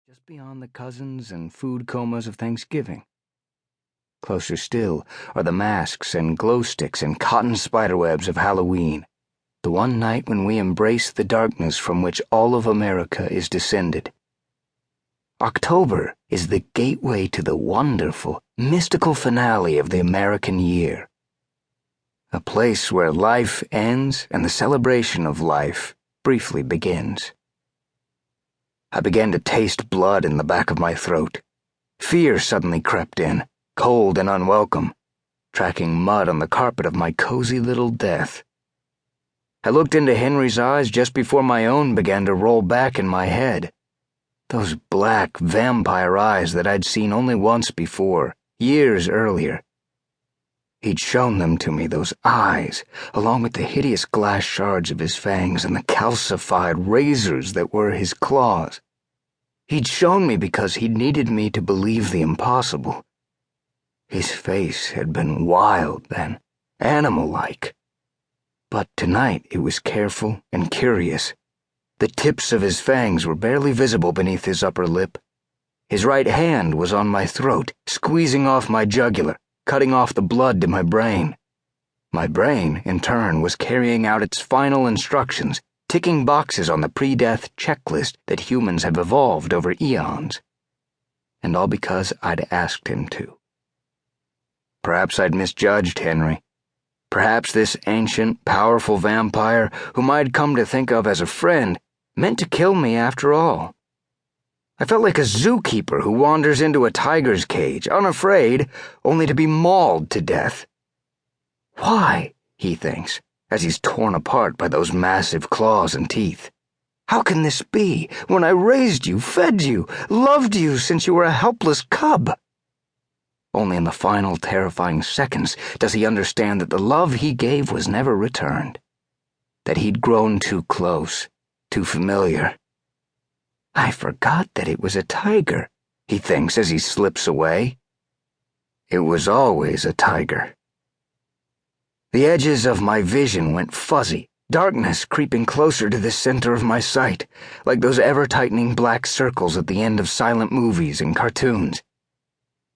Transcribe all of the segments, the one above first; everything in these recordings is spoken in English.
just beyond the cousins and food comas of Thanksgiving. Closer still are the masks and glow sticks and cotton spiderwebs of Halloween, the one night when we embrace the darkness from which all of America is descended. October is the gateway to the wonderful, mystical finale of the American year. A place where life ends and the celebration of life briefly begins. I began to taste blood in the back of my throat. Fear suddenly crept in, cold and unwelcome, tracking mud on the carpet of my cozy little death. I looked into Henry's eyes just before my own began to roll back in my head. Those black vampire eyes that I'd seen only once before, years earlier. He'd shown them to me, those eyes, along with the hideous glass shards of his fangs and the calcified razors that were his claws. He'd shown me because he'd needed me to believe the impossible. His face had been wild then, animal-like. But tonight it was careful and curious. The tips of his fangs were barely visible beneath his upper lip. His right hand was on my throat, squeezing off my jugular, cutting off the blood to my brain. My brain, in turn, was carrying out its final instructions, ticking boxes on the pre-death checklist that humans have evolved over eons. And all because I'd asked him to. Perhaps I'd misjudged Henry. Perhaps this ancient, powerful vampire, whom I'd come to think of as a friend, meant to kill me after all. I felt like a zookeeper who wanders into a tiger's cage, unafraid, only to be mauled to death. Why, he thinks, as he's torn apart by those massive claws and teeth. How can this be, when I raised you, fed you, loved you since you were a helpless cub? Only in the final terrifying seconds does he understand that the love he gave was never returned. That he'd grown too close, too familiar. I forgot that it was a tiger, he thinks as he slips away. It was always a tiger. The edges of my vision went fuzzy, darkness creeping closer to the center of my sight, like those ever-tightening black circles at the end of silent movies and cartoons.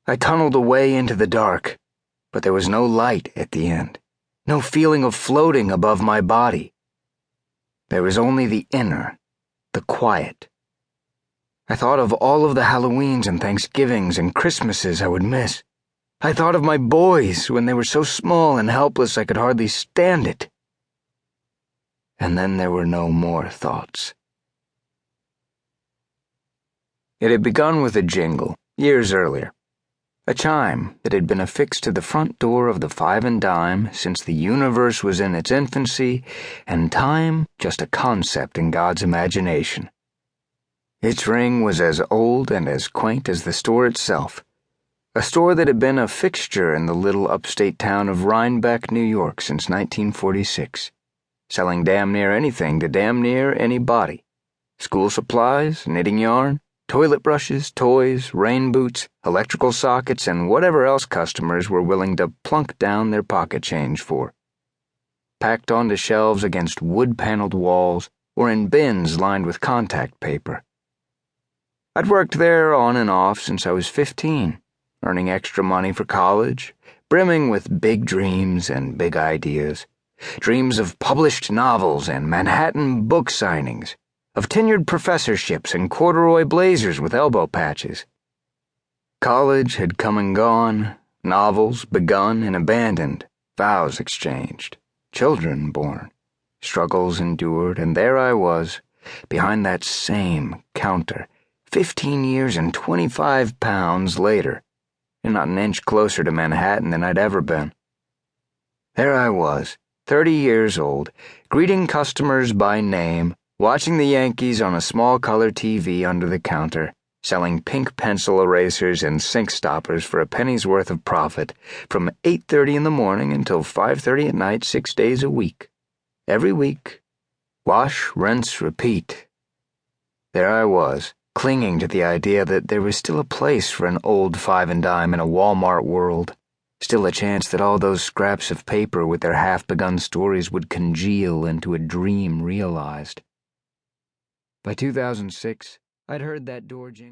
I tunneled away into the dark, but there was no light at the end, no feeling of floating above my body. There was only the inner, the quiet. I thought of all of the Halloweens and Thanksgivings and Christmases I would miss. I thought of my boys when they were so small and helpless I could hardly stand it. And then there were no more thoughts. It had begun with a jingle, years earlier. A chime that had been affixed to the front door of the Five and Dime since the universe was in its infancy and time just a concept in God's imagination. Its ring was as old and as quaint as the store itself, a store that had been a fixture in the little upstate town of Rhinebeck, New York since 1946, selling damn near anything to damn near anybody. School supplies, knitting yarn, toilet brushes, toys, rain boots, electrical sockets, and whatever else customers were willing to plunk down their pocket change for. Packed onto shelves against wood-paneled walls or in bins lined with contact paper. I'd worked there on and off since I was 15, earning extra money for college, brimming with big dreams and big ideas. Dreams of published novels and Manhattan book signings, of tenured professorships and corduroy blazers with elbow patches. College had come and gone, novels begun and abandoned, vows exchanged, children born, struggles endured, and there I was, behind that same counter, 15 years and 25 pounds later, and not an inch closer to Manhattan than I'd ever been. There I was, 30 years old, greeting customers by name, watching the Yankees on a small color TV under the counter, selling pink pencil erasers and sink stoppers for a penny's worth of profit from 8:30 in the morning until 5:30 at night 6 days a week. Every week. Wash, rinse, repeat. There I was, clinging to the idea that there was still a place for an old Five and Dime in a Walmart world, still a chance that all those scraps of paper with their half-begun stories would congeal into a dream realized. By 2006, I'd heard that door jingle.